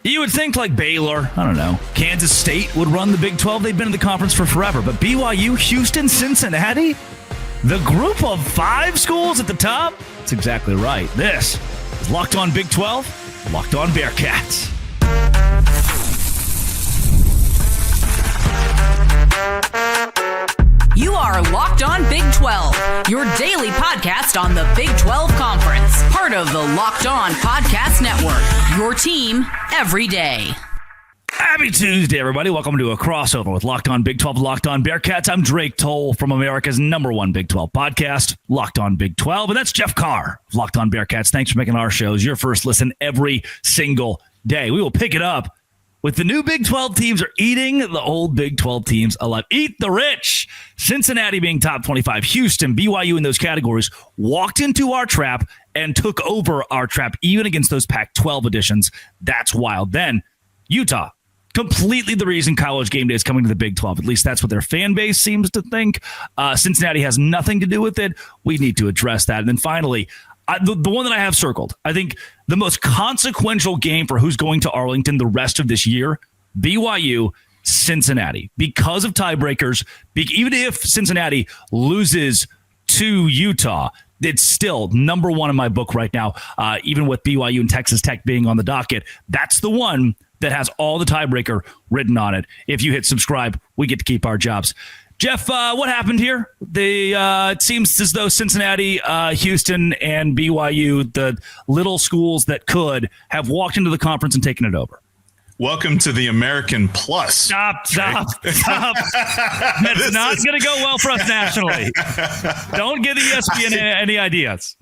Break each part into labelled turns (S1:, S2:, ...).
S1: You would think like Baylor, I don't know, Kansas State would run the Big 12. They've been in the conference for forever. But BYU, Houston, Cincinnati, the group of 5 schools at the top? That's exactly right. This is Locked On Big 12, Locked On Bearcats.
S2: You are Locked On Big 12, your daily podcast on the Big 12 Conference. Part of the Locked On Podcast Network, your team every day.
S1: Happy Tuesday, everybody. Welcome to a crossover with Locked On Big 12, Locked On Bearcats. I'm Drake Toll from America's #1 Big 12 podcast, Locked On Big 12. And that's Jeff Carr of Locked On Bearcats. Thanks for making our shows your first listen every single day. We will pick it up with the new Big 12 teams are eating the old Big 12 teams alive. Eat the rich. Cincinnati being top 25. Houston, BYU in those categories walked into our trap and took over our trap, even against those Pac-12 editions. That's wild. Then Utah, completely the reason College Game Day is coming to the Big 12. At least that's what their fan base seems to think. Cincinnati has nothing to do with it. We need to address that. And then finally, the one that I have circled, I think the most consequential game for who's going to Arlington the rest of this year, BYU, Cincinnati. Because of tiebreakers, even if Cincinnati loses to Utah, it's still #1 in my book right now, even with BYU and Texas Tech being on the docket. That's the one that has all the tiebreaker written on it. If you hit subscribe, we get to keep our jobs. Jeff, what happened here? It seems as though Cincinnati, Houston, and BYU, the little schools that could, have walked into the conference and taken it over.
S3: Welcome to the American Plus.
S1: Stop. That's not going to go well for us nationally. Don't give the ESPN any ideas.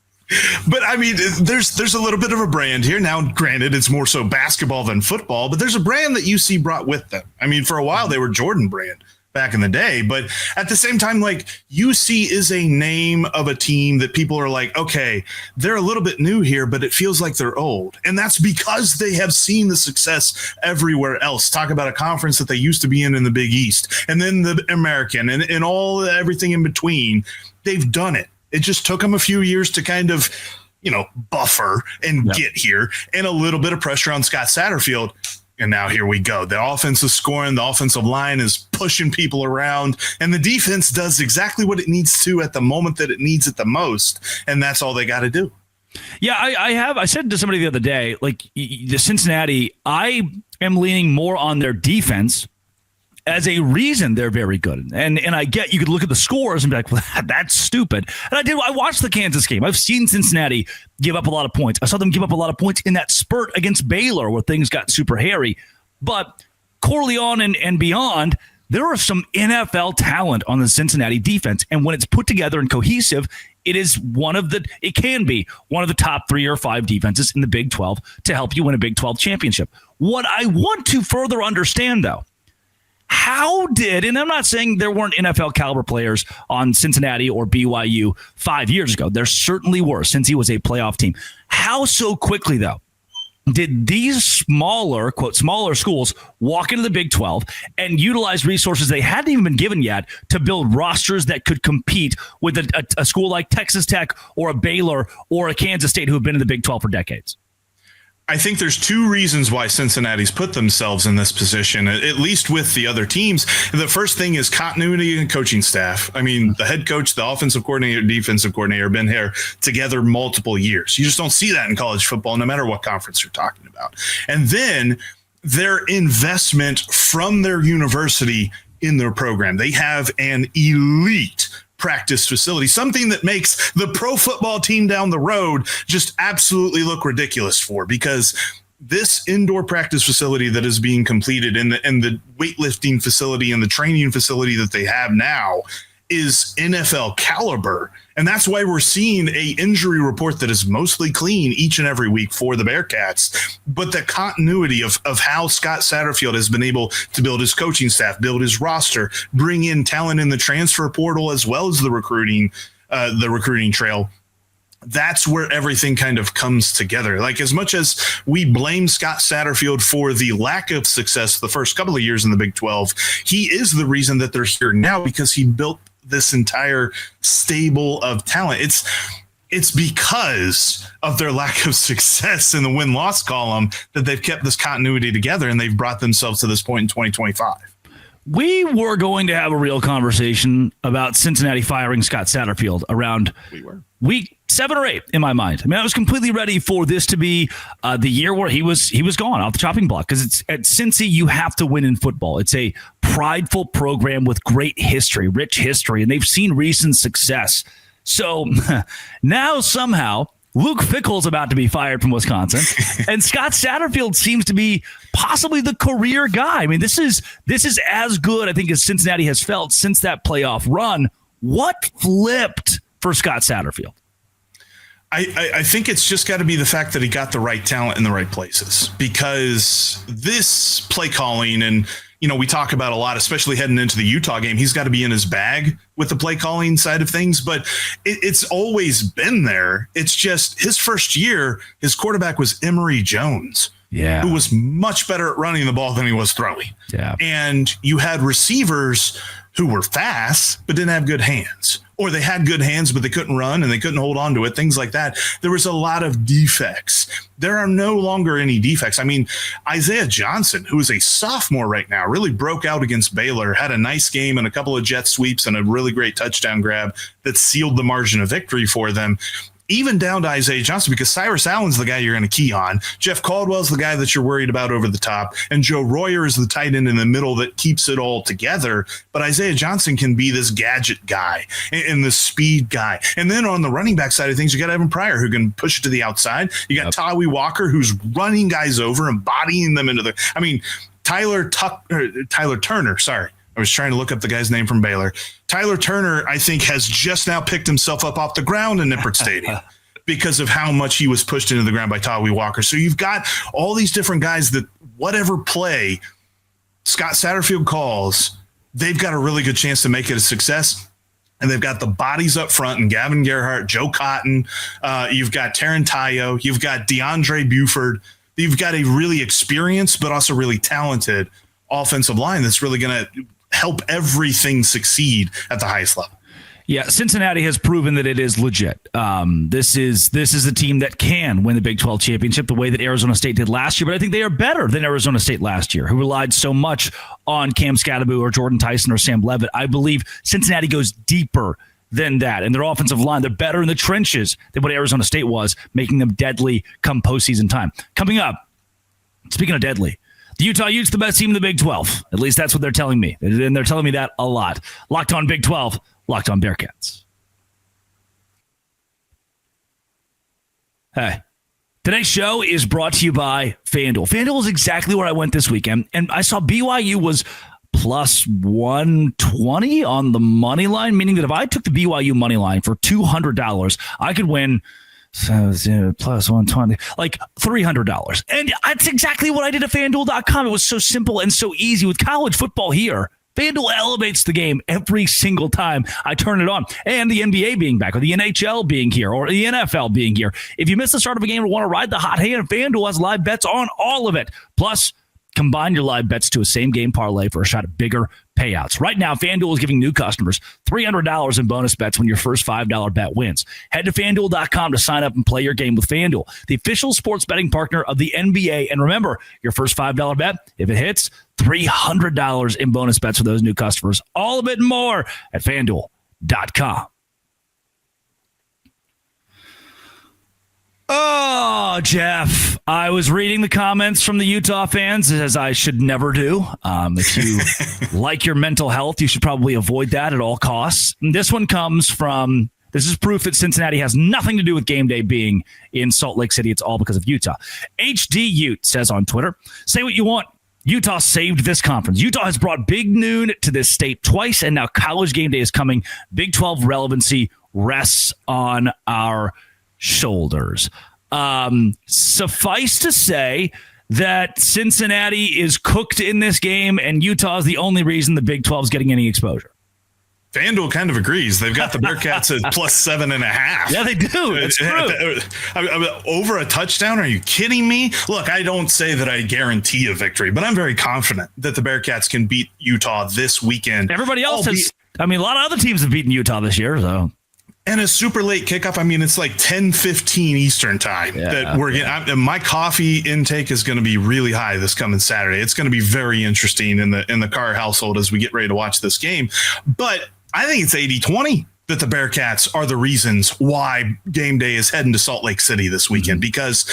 S3: But, I mean, there's a little bit of a brand here. Now, granted, it's more so basketball than football, but there's a brand that UC brought with them. I mean, for a while, they were Jordan brand back in the day, but at the same time, like, UC is a name of a team that people are like, okay, they're a little bit new here, but it feels like they're old. And that's because they have seen the success everywhere else. Talk about a conference that they used to be in the Big East, and then the American and everything in between. They've done it. It just took them a few years to kind of, buffer and get here, and a little bit of pressure on Scott Satterfield. And now here we go. The offense is scoring. The offensive line is pushing people around. And the defense does exactly what it needs to at the moment that it needs it the most. And that's all they got to do.
S1: Yeah, I said to somebody the other day, like, the Cincinnati, I am leaning more on their defense as a reason they're very good. And I get, you could look at the scores and be like, well, that's stupid. And I watched the Kansas game. I've seen Cincinnati give up a lot of points. I saw them give up a lot of points in that spurt against Baylor where things got super hairy. But Corleone and beyond, there are some NFL talent on the Cincinnati defense. And when it's put together and cohesive, it can be one of the top 3 or 5 defenses in the Big 12 to help you win a Big 12 championship. What I want to further understand, though, and I'm not saying there weren't NFL caliber players on Cincinnati or BYU 5 years ago. There certainly were, since he was a playoff team. How so quickly, though, did these smaller, quote, smaller schools walk into the Big 12 and utilize resources they hadn't even been given yet to build rosters that could compete with a school like Texas Tech or a Baylor or a Kansas State who have been in the Big 12 for decades?
S3: I think there's 2 reasons why Cincinnati's put themselves in this position, at least with the other teams. The first thing is continuity and coaching staff. I mean, the head coach, the offensive coordinator, defensive coordinator have been here together multiple years. You just don't see that in college football, no matter what conference you're talking about. And then their investment from their university in their program. They have an elite practice facility, something that makes the pro football team down the road just absolutely look ridiculous because this indoor practice facility that is being completed and the weightlifting facility and the training facility that they have now is NFL caliber. And that's why we're seeing a injury report that is mostly clean each and every week for the Bearcats. But the continuity of how Scott Satterfield has been able to build his coaching staff, build his roster, bring in talent in the transfer portal, as well as the recruiting trail. That's where everything kind of comes together. Like, as much as we blame Scott Satterfield for the lack of success the first couple of years in the Big 12, he is the reason that they're here now because he built this entire stable of talent. it's because of their lack of success in the win-loss column that they've kept this continuity together and they've brought themselves to this point in 2025.
S1: We were going to have a real conversation about Cincinnati firing Scott Satterfield around week 7 or 8 in my mind. I mean, I was completely ready for this to be the year where he was gone off the chopping block, because it's at Cincy, you have to win in football. It's a prideful program with great history, rich history, and they've seen recent success. So now somehow Luke Fickell's about to be fired from Wisconsin, and Scott Satterfield seems to be possibly the career guy. I mean, this is as good, I think, as Cincinnati has felt since that playoff run. What flipped for Scott Satterfield?
S3: I think it's just got to be the fact that he got the right talent in the right places, because this play calling, and we talk about a lot, especially heading into the Utah game, he's got to be in his bag with the play calling side of things, but it's always been there. It's just his first year, his quarterback was Emory Jones, who was much better at running the ball than he was throwing. Yeah. And you had receivers who were fast, but didn't have good hands, or they had good hands, but they couldn't run and they couldn't hold on to it, things like that. There was a lot of defects. There are no longer any defects. I mean, Isaiah Johnson, who is a sophomore right now, really broke out against Baylor, had a nice game and a couple of jet sweeps and a really great touchdown grab that sealed the margin of victory for them. Even down to Isaiah Johnson, because Cyrus Allen's the guy you're going to key on. Jeff Caldwell's the guy that you're worried about over the top. And Joe Royer is the tight end in the middle that keeps it all together. But Isaiah Johnson can be this gadget guy and the speed guy. And then on the running back side of things, you got Evan Pryor, who can push it to the outside. You got Tawi Walker, who's running guys over and bodying them into the – I mean, Tyler Turner, sorry. I was trying to look up the guy's name from Baylor. Tyler Turner, I think, has just now picked himself up off the ground in Nippert Stadium because of how much he was pushed into the ground by Tawi Walker. So you've got all these different guys that whatever play Scott Satterfield calls, they've got a really good chance to make it a success. And they've got the bodies up front, and Gavin Gerhardt, Joe Cotton. You've got Taron Tayo. You've got DeAndre Buford. You've got a really experienced but also really talented offensive line that's really going to help everything succeed at the highest level.
S1: Yeah, Cincinnati has proven that it is legit. This is a team that can win the Big 12 championship the way that Arizona State did last year, but I think they are better than Arizona State last year, who relied so much on Cam Scatterbo or Jordan Tyson or Sam Levitt. I believe Cincinnati goes deeper than that, and their offensive line, they're better in the trenches than what Arizona State was, making them deadly come postseason time. Coming up, speaking of deadly, the Utah Utes, the best team in the Big 12. At least that's what they're telling me. And they're telling me that a lot. Locked on Big 12, Locked on Bearcats. Hey, today's show is brought to you by FanDuel. FanDuel is exactly where I went this weekend, and I saw BYU was plus 120 on the money line, meaning that if I took the BYU money line for $200, I could win plus 120, like $300. And that's exactly what I did at FanDuel.com. It was so simple and so easy. With college football here, FanDuel elevates the game every single time I turn it on. And the NBA being back, or the NHL being here, or the NFL being here. If you miss the start of a game or want to ride the hot hand, FanDuel has live bets on all of it. Plus, combine your live bets to a same-game parlay for a shot at bigger payouts. Right now, FanDuel is giving new customers $300 in bonus bets when your first $5 bet wins. Head to FanDuel.com to sign up and play your game with FanDuel, the official sports betting partner of the NBA. And remember, your first $5 bet, if it hits, $300 in bonus bets for those new customers. All of it and more at FanDuel.com. Oh, Jeff, I was reading the comments from the Utah fans, as I should never do. If you like your mental health, you should probably avoid that at all costs. And this one comes from, this is proof that Cincinnati has nothing to do with game day being in Salt Lake City. It's all because of Utah. HD Ute says on Twitter, say what you want. Utah saved this conference. Utah has brought Big Noon to this state twice, and now college game day is coming. Big 12 relevancy rests on our shoulders. Suffice to say that Cincinnati is cooked in this game, and Utah is the only reason the Big 12 is getting any exposure.
S3: FanDuel kind of agrees. They've got the Bearcats at plus 7.5.
S1: Yeah, they do. It's true.
S3: Over a touchdown? Are you kidding me? Look, I don't say that I guarantee a victory, but I'm very confident that the Bearcats can beat Utah this weekend.
S1: Everybody else has. I mean, a lot of other teams have beaten Utah this year, so.
S3: And a super late kickoff. I mean, it's like 10:15 Eastern time that we're getting. My coffee intake is going to be really high this coming Saturday. It's going to be very interesting in the Carr household as we get ready to watch this game. But I think it's 80-20 that the Bearcats are the reasons why game day is heading to Salt Lake City this weekend, because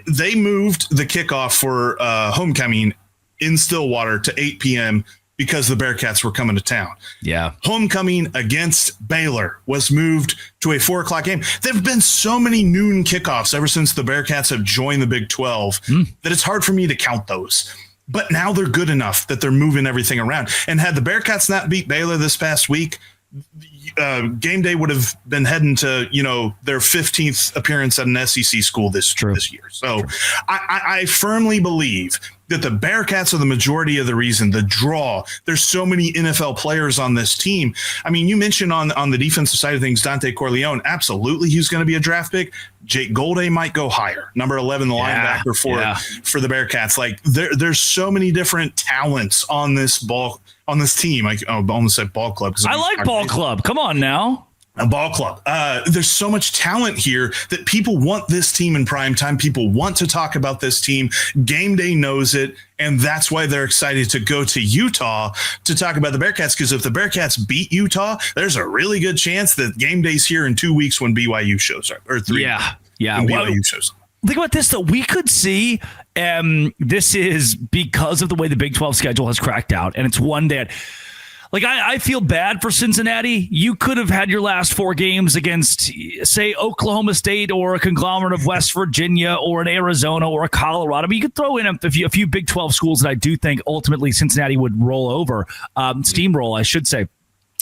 S3: they moved the kickoff for homecoming in Stillwater to 8 p.m. because the Bearcats were coming to town.
S1: Yeah.
S3: Homecoming against Baylor was moved to a 4:00 game. There have been so many noon kickoffs ever since the Bearcats have joined the Big 12 that it's hard for me to count those. But now they're good enough that they're moving everything around. And had the Bearcats not beat Baylor this past week, game day would have been heading to, their 15th appearance at an SEC school this year. So I firmly believe that the Bearcats are the majority of the reason. The draw. There's so many NFL players on this team. I mean, you mentioned on the defensive side of things, Dante Corleone. Absolutely, he's going to be a draft pick. Jake Golday might go higher. Number 11, the linebacker for the Bearcats. Like there's so many different talents on this team. I almost said ball club.
S1: I like ball club. Come on now.
S3: A ball club. There's so much talent here that people want this team in prime time. People want to talk about this team. Game day knows it, and that's why they're excited to go to Utah to talk about the Bearcats, because if the Bearcats beat Utah, there's a really good chance that game day's here in 2 weeks when BYU shows up, or 3 weeks when BYU shows up.
S1: Think about this, though. We could see this is because of the way the Big 12 schedule has cracked out, and it's one that – like, I feel bad for Cincinnati. You could have had your last 4 games against, say, Oklahoma State or a conglomerate of West Virginia or an Arizona or a Colorado. I mean, you could throw in a few Big 12 schools that I do think ultimately Cincinnati would roll over, steamroll, I should say.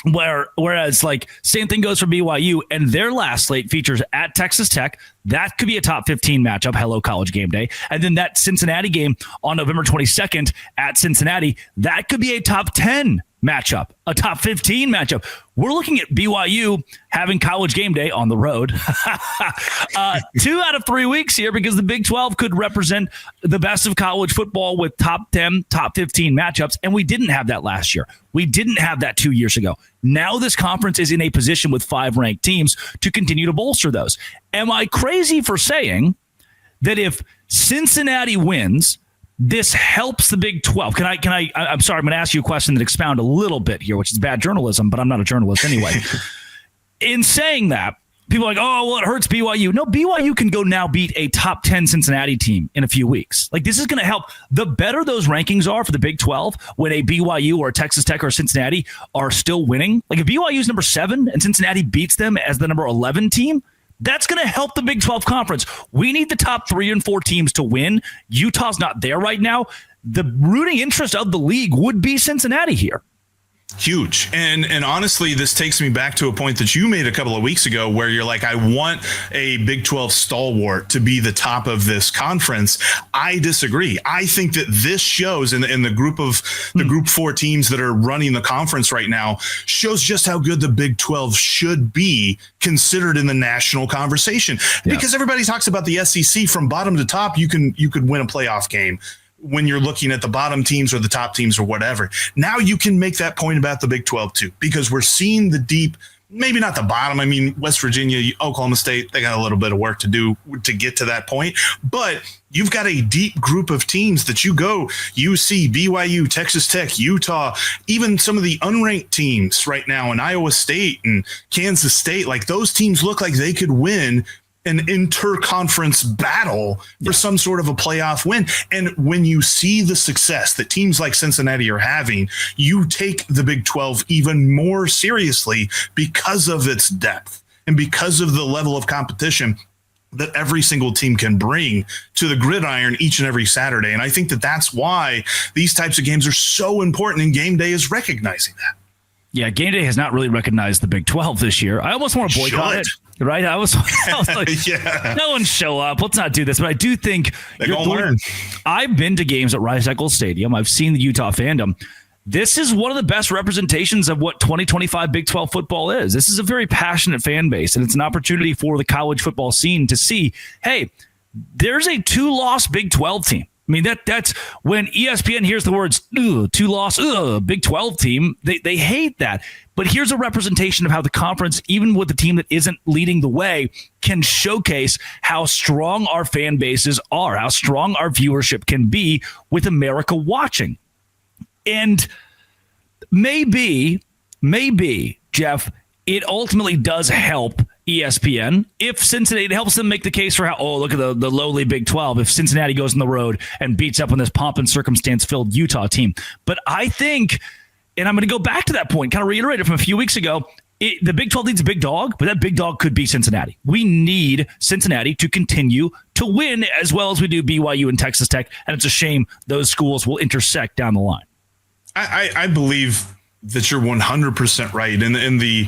S1: Whereas, like, same thing goes for BYU, and their last slate features at Texas Tech. That could be a top 15 matchup. Hello, College game day. And then that Cincinnati game on November 22nd at Cincinnati, that could be a top 10 matchup, a top 15 matchup. We're looking at BYU having College game day on the road 2 out of 3 weeks here, because the Big 12 could represent the best of college football with top 10, top 15 matchups. And we didn't have that last year. We didn't have that 2 years ago. Now this conference is in a position with 5 ranked teams to continue to bolster those. Am I crazy for saying that if Cincinnati wins, this helps the Big 12? I'm sorry, I'm going to ask you a question that expound a little bit here, which is bad journalism, but I'm not a journalist anyway. In saying that, people are like, oh, well, it hurts BYU. No, BYU can go now beat a top 10 Cincinnati team in a few weeks. Like, this is going to help. The better those rankings are for the Big 12, when a BYU or a Texas Tech or Cincinnati are still winning. Like, if BYU is number 7 and Cincinnati beats them as the number 11 team, that's going to help the Big 12 conference. We need the top 3 and 4 teams to win. Utah's not there right now. The rooting interest of the league would be Cincinnati here.
S3: Huge. And honestly, this takes me back to a point that you made a couple of weeks ago, where you're like, I want a Big 12 stalwart to be the top of this conference. I disagree. I think that this shows in the group of the group 4 teams that are running the conference right now, shows just how good the Big 12 should be considered in the national conversation. Yeah. Because everybody talks about the SEC from bottom to top. You could win a playoff game when you're looking at the bottom teams or the top teams or whatever. Now you can make that point about the Big 12 too, because we're seeing the deep, maybe not the bottom. I mean, West Virginia, Oklahoma State, they got a little bit of work to do to get to that point, but you've got a deep group of teams that you go, UC, BYU, Texas Tech, Utah, even some of the unranked teams right now in Iowa State and Kansas State. Like, those teams look like they could win an interconference battle for some sort of a playoff win. And when you see the success that teams like Cincinnati are having, you take the Big 12 even more seriously because of its depth and because of the level of competition that every single team can bring to the gridiron each and every Saturday. And I think that that's why these types of games are so important, and game day is recognizing that.
S1: Yeah, game day has not really recognized the Big 12 this year. I almost want to boycott it. Right? I was like, no one show up. Let's not do this. But I do think I've been to games at Rice Eccles Stadium. I've seen the Utah fandom. This is one of the best representations of what 2025 Big 12 football is. This is a very passionate fan base, and it's an opportunity for the college football scene to see, hey, there's a 2-loss Big 12 team. I mean, that's when ESPN hears the words, two-loss, Big 12 team, they hate that. But here's a representation of how the conference, even with the team that isn't leading the way, can showcase how strong our fan bases are, how strong our viewership can be with America watching. And maybe, Jeff, it ultimately does help ESPN if Cincinnati, it helps them make the case for how, look at the lowly Big 12 if Cincinnati goes on the road and beats up on this pomp and circumstance filled Utah team. But I think, and I'm going to go back to that point, kind of reiterate it from a few weeks ago, the Big 12 needs a big dog, but that big dog could be Cincinnati. We need Cincinnati to continue to win as well as we do BYU and Texas Tech, and it's a shame those schools will intersect down the line.
S3: I believe that you're 100% right. In the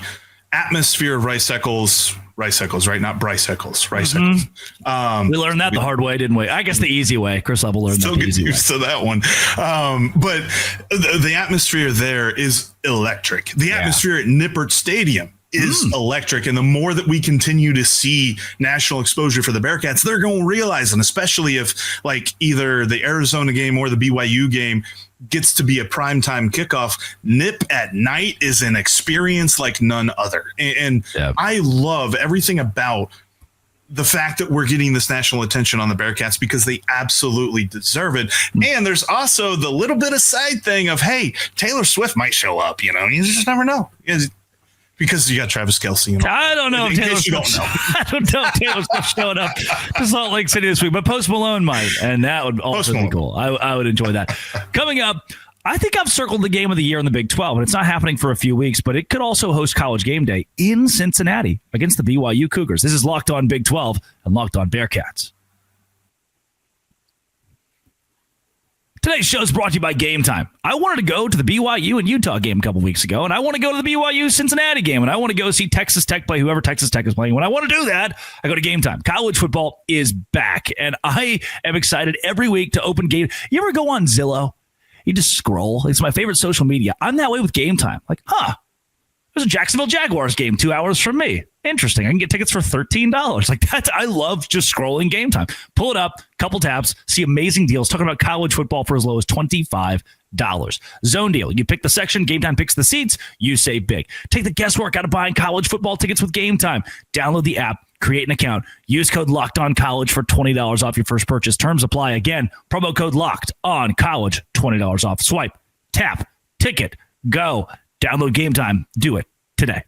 S3: atmosphere of Rice Eccles, right? Not Bryce Eccles, Rice Eccles.
S1: We learned that the hard way, didn't we? I guess the easy way. Chris Level learned that the easy way.
S3: Still get used to that one. But the atmosphere there is electric. The atmosphere at Nippert Stadium is electric. And the more that we continue to see national exposure for the Bearcats, they're going to realize, and especially if like either the Arizona game or the BYU game gets to be a primetime kickoff, Nip at night is an experience like none other. And I love everything about the fact that we're getting this national attention on the Bearcats because they absolutely deserve it. And there's also the little bit of side thing of, hey, Taylor Swift might show up, you just never know. Because you got Travis Kelce.
S1: I don't know if Taylor Swift. I don't know if Taylor Swift showing up to Salt Lake City this week, but Post Malone might, and that would also be cool. I would enjoy that. Coming up, I think I've circled the game of the year in the Big 12, and it's not happening for a few weeks, but it could also host College Game Day in Cincinnati against the BYU Cougars. This is Locked On Big 12 and Locked On Bearcats. Today's show is brought to you by GameTime. I wanted to go to the BYU and Utah game a couple weeks ago, and I want to go to the BYU Cincinnati game, and I want to go see Texas Tech play whoever Texas Tech is playing. When I want to do that, I go to GameTime. College football is back, and I am excited every week to open game. You ever go on Zillow? You just scroll. It's my favorite social media. I'm that way with GameTime. Like, there's a Jacksonville Jaguars game 2 hours from me. Interesting. I can get tickets for $13. Like that. I love just scrolling GameTime. Pull it up, couple tabs, see amazing deals. Talking about college football for as low as $25. Zone deal. You pick the section, GameTime picks the seats, you save big. Take the guesswork out of buying college football tickets with GameTime. Download the app, create an account, use code LOCKEDONCollege for $20 off your first purchase. Terms apply. Again, promo code LOCKEDONCollege, $20 off. Swipe, tap, ticket, go. Download GameTime. Do it today.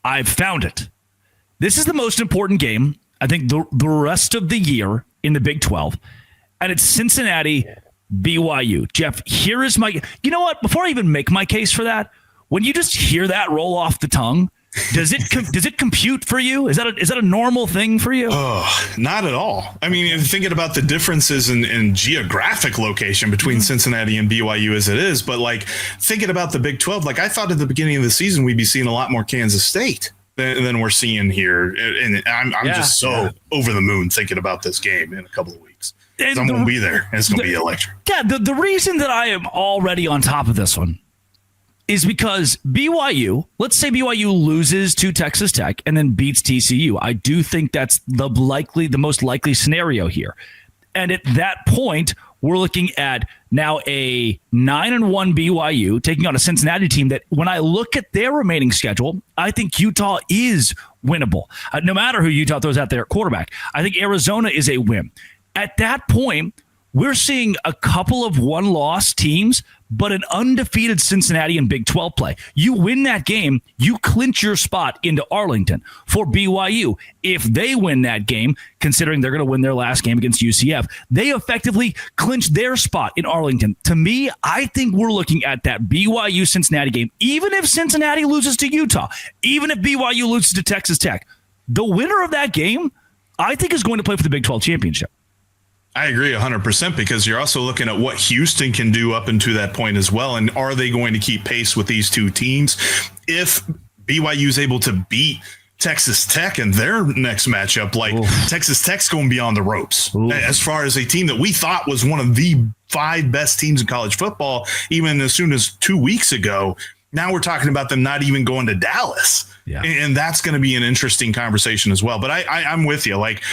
S1: I've found it. This is the most important game, I think, the rest of the year in the Big 12. And it's Cincinnati, BYU. Jeff, here is my... You know what? Before I even make my case for that, when you just hear that roll off the tongue, does it compute for you? Is that a normal thing for you?
S3: Oh, not at all. I mean, thinking about the differences in geographic location between Cincinnati and BYU as it is, but like thinking about the Big 12, like I thought at the beginning of the season we'd be seeing a lot more Kansas State than we're seeing here, and I'm just so over the moon thinking about this game in a couple of weeks. I'm going to be there, and it's going to be electric.
S1: Yeah, the reason that I am already on top of this one is because BYU, let's say BYU loses to Texas Tech and then beats TCU. I do think that's the most likely scenario here. And at that point, we're looking at now a 9-1 BYU taking on a Cincinnati team that when I look at their remaining schedule, I think Utah is winnable. No matter who Utah throws out there at quarterback, I think Arizona is a win. At that point, we're seeing a couple of one-loss teams, but an undefeated Cincinnati in Big 12 play. You win that game, you clinch your spot into Arlington. For BYU, if they win that game, considering they're going to win their last game against UCF, they effectively clinch their spot in Arlington. To me, I think we're looking at that BYU-Cincinnati game, even if Cincinnati loses to Utah, even if BYU loses to Texas Tech, the winner of that game, I think, is going to play for the Big 12 championship.
S3: I agree 100% because you're also looking at what Houston can do up until that point as well. And are they going to keep pace with these two teams? If BYU is able to beat Texas Tech in their next matchup, like Texas Tech's going to be on the ropes as far as a team that we thought was one of the 5 best teams in college football, even as soon as 2 weeks ago. Now we're talking about them not even going to Dallas. Yeah. And that's going to be an interesting conversation as well. But I'm with you. Like,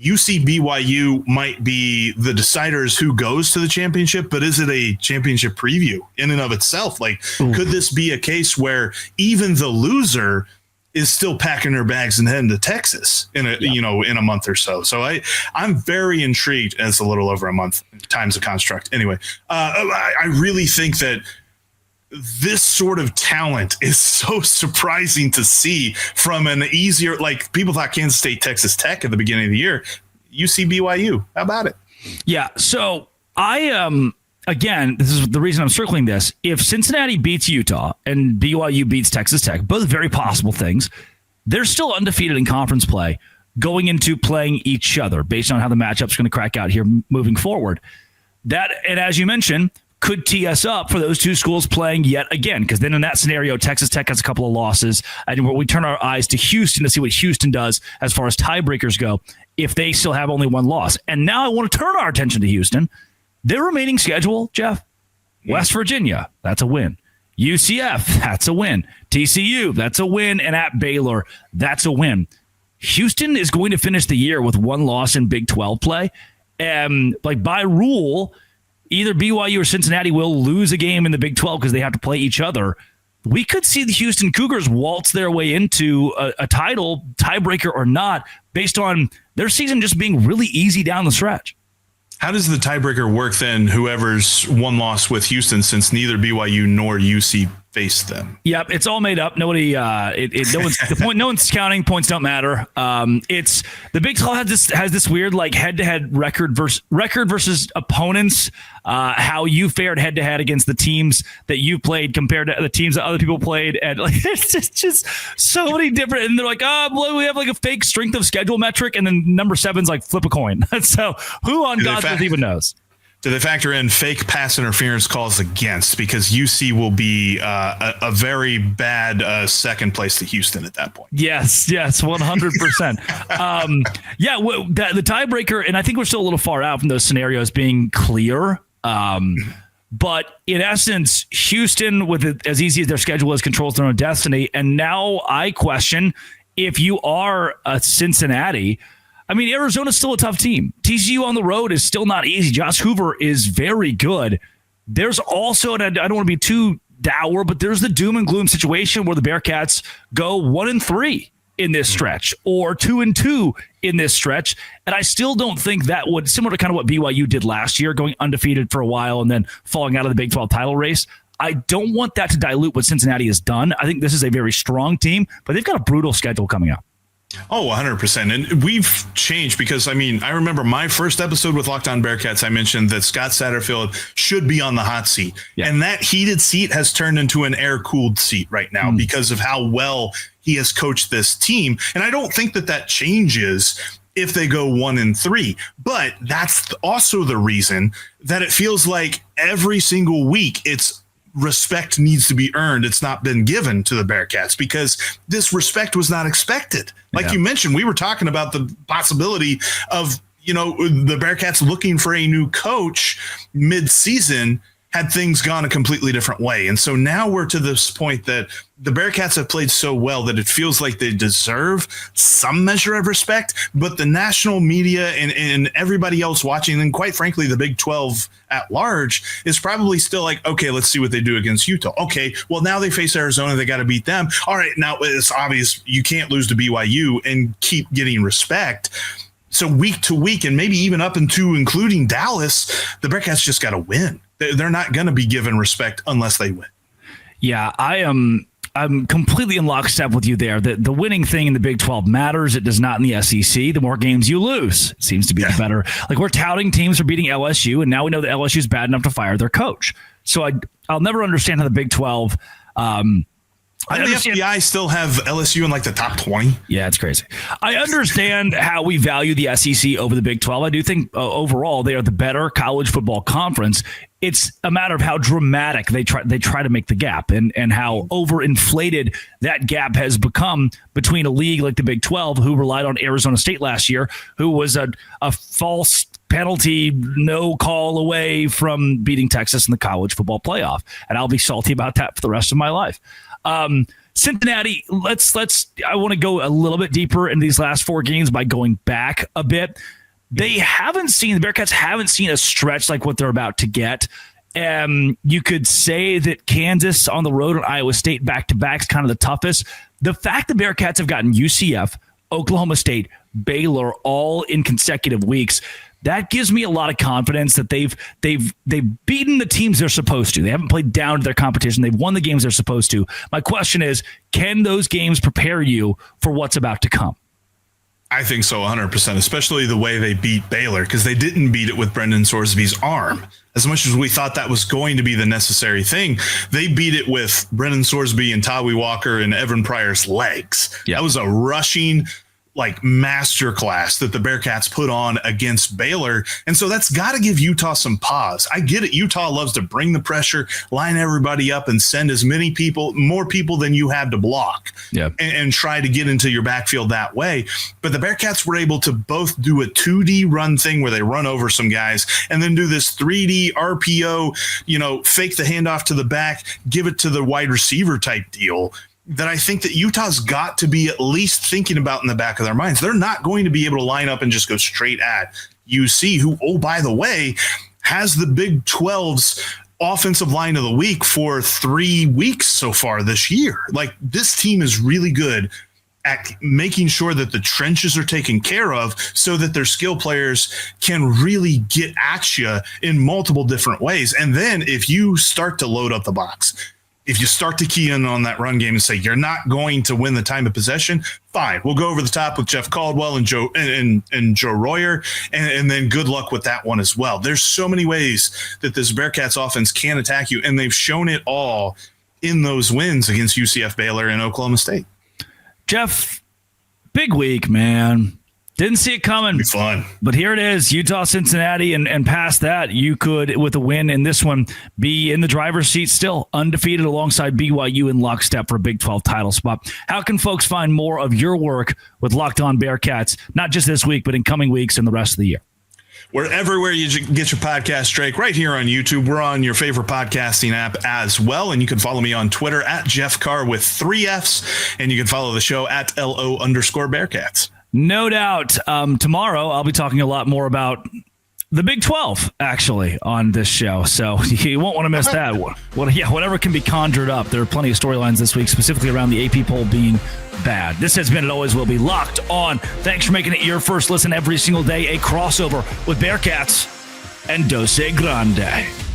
S3: UC BYU might be the deciders who goes to the championship, but is it a championship preview in and of itself? Like, could this be a case where even the loser is still packing her bags and heading to Texas in a month or so? So I'm very intrigued. As a little over a month, time's a construct. Anyway, I really think that this sort of talent is so surprising to see from an easier, like people thought Kansas State, Texas Tech at the beginning of the year, UC BYU. How about it?
S1: Yeah. So again, this is the reason I'm circling this. If Cincinnati beats Utah and BYU beats Texas Tech, both very possible things, they're still undefeated in conference play going into playing each other based on how the matchup's going to crack out here moving forward. That, and as you mentioned, could tee us up for those two schools playing yet again, because then in that scenario, Texas Tech has a couple of losses, and we turn our eyes to Houston to see what Houston does as far as tiebreakers go if they still have only one loss. And now I want to turn our attention to Houston. Their remaining schedule, Jeff, West Virginia, that's a win. UCF, that's a win. TCU, that's a win. And at Baylor, that's a win. Houston is going to finish the year with one loss in Big 12 play. And like by rule, either BYU or Cincinnati will lose a game in the Big 12 because they have to play each other. We could see the Houston Cougars waltz their way into a title, tiebreaker or not, based on their season just being really easy down the stretch.
S3: How does the tiebreaker work then, whoever's one loss with Houston, since neither BYU nor UC faced them?
S1: Yep, it's all made up. Nobody, no one's counting. Points don't matter. It's the Big 12 has this weird like head-to-head record versus opponents. How you fared head-to-head against the teams that you played compared to the teams that other people played, and like it's just so many different. And they're like, well, we have like a fake strength of schedule metric, and then number 7's like flip a coin. So who on God's earth even knows?
S3: Do they factor in fake pass interference calls against? Because UC will be a very bad second place to Houston at that point.
S1: Yes, 100%. The tiebreaker, and I think we're still a little far out from those scenarios being clear. But in essence, Houston, with it as easy as their schedule is, controls their own destiny. And now I question if you are a Cincinnati. I mean, Arizona's still a tough team. TCU on the road is still not easy. Josh Hoover is very good. There's also, and I don't want to be too dour, but there's the doom and gloom situation where the Bearcats go 1-3 in this stretch or 2-2 in this stretch. And I still don't think that would, similar to kind of what BYU did last year, going undefeated for a while and then falling out of the Big 12 title race. I don't want that to dilute what Cincinnati has done. I think this is a very strong team, but they've got a brutal schedule coming up.
S3: Oh, 100%. And we've changed because, I mean, I remember my first episode with Locked On Bearcats, I mentioned that Scott Satterfield should be on the hot seat. Yeah. And that heated seat has turned into an air-cooled seat right now because of how well he has coached this team. And I don't think that changes if they go 1-3. But that's also the reason that it feels like every single week it's respect needs to be earned. It's not been given to the Bearcats because this respect was not expected. Like you mentioned, we were talking about the possibility of, the Bearcats looking for a new coach mid-season had things gone a completely different way. And so now we're to this point that the Bearcats have played so well that it feels like they deserve some measure of respect, but the national media and everybody else watching, and quite frankly, the Big 12 at large is probably still like, okay, let's see what they do against Utah. Okay, well, now they face Arizona. They got to beat them. All right, now it's obvious you can't lose to BYU and keep getting respect. So week to week, and maybe even up into including Dallas, the Bearcats just got to win. They're not going to be given respect unless they win. Yeah,
S1: I'm completely in lockstep with you there. The winning thing in the Big 12 matters. It does not in the SEC. The more games you lose, it seems to be the better. Like we're touting teams for beating LSU, and now we know that LSU is bad enough to fire their coach. So I'll never understand how the Big 12.
S3: And the FBI still have LSU in like the top 20.
S1: Yeah, it's crazy. I understand how we value the SEC over the Big 12. I do think overall they are the better college football conference. It's a matter of how dramatic they try to make the gap and how overinflated that gap has become between a league like the Big 12, who relied on Arizona State last year, who was a false penalty, no call away from beating Texas in the college football playoff. And I'll be salty about that for the rest of my life. Cincinnati, I want to go a little bit deeper in these last 4 games by going back a bit. The Bearcats haven't seen a stretch like what they're about to get. You could say that Kansas on the road and Iowa State back-to-back is kind of the toughest. The fact the Bearcats have gotten UCF, Oklahoma State, Baylor all in consecutive weeks, that gives me a lot of confidence that they've beaten the teams they're supposed to. They haven't played down to their competition. They've won the games they're supposed to. My question is, can those games prepare you for what's about to come?
S3: I think so, 100%, especially the way they beat Baylor, because they didn't beat it with Brendan Sorsby's arm. As much as we thought that was going to be the necessary thing, they beat it with Brendan Sorsby and Tawi Walker and Evan Pryor's legs. Yeah. That was a rushing masterclass that the Bearcats put on against Baylor. And so that's got to give Utah some pause. I get it. Utah loves to bring the pressure, line everybody up, and send as many people, more people than you have to block, and try to get into your backfield that way. But the Bearcats were able to both do a 2D run thing where they run over some guys and then do this 3D RPO, fake the handoff to the back, give it to the wide receiver type deal that I think that Utah's got to be at least thinking about in the back of their minds. They're not going to be able to line up and just go straight at UC, who, oh, by the way, has the Big 12's offensive line of the week for 3 weeks so far this year. This team is really good at making sure that the trenches are taken care of so that their skill players can really get at you in multiple different ways. And then if you start to load up the box, if you start to key in on that run game and say you're not going to win the time of possession, fine. We'll go over the top with Jeff Caldwell and Joe Royer, and then good luck with that one as well. There's so many ways that this Bearcats offense can attack you, and they've shown it all in those wins against UCF, Baylor, and Oklahoma State.
S1: Jeff, big week, man. Didn't see it coming.
S3: It'll be fun.
S1: But here it is, Utah, Cincinnati, and past that, you could, with a win in this one, be in the driver's seat still, undefeated alongside BYU in lockstep for a Big 12 title spot. How can folks find more of your work with Locked On Bearcats, not just this week, but in coming weeks and the rest of the year?
S3: We're everywhere you get your podcast, Drake, right here on YouTube. We're on your favorite podcasting app as well. And you can follow me on Twitter at Jeff Carr with 3 Fs. And you can follow the show at LO_Bearcats.
S1: No doubt. Tomorrow, I'll be talking a lot more about the Big 12, actually, on this show. So you won't want to miss that. Whatever can be conjured up. There are plenty of storylines this week, specifically around the AP poll being bad. This has been, it always will be, Locked On. Thanks for making it your first listen every single day. A crossover with Bearcats and Dose Grande.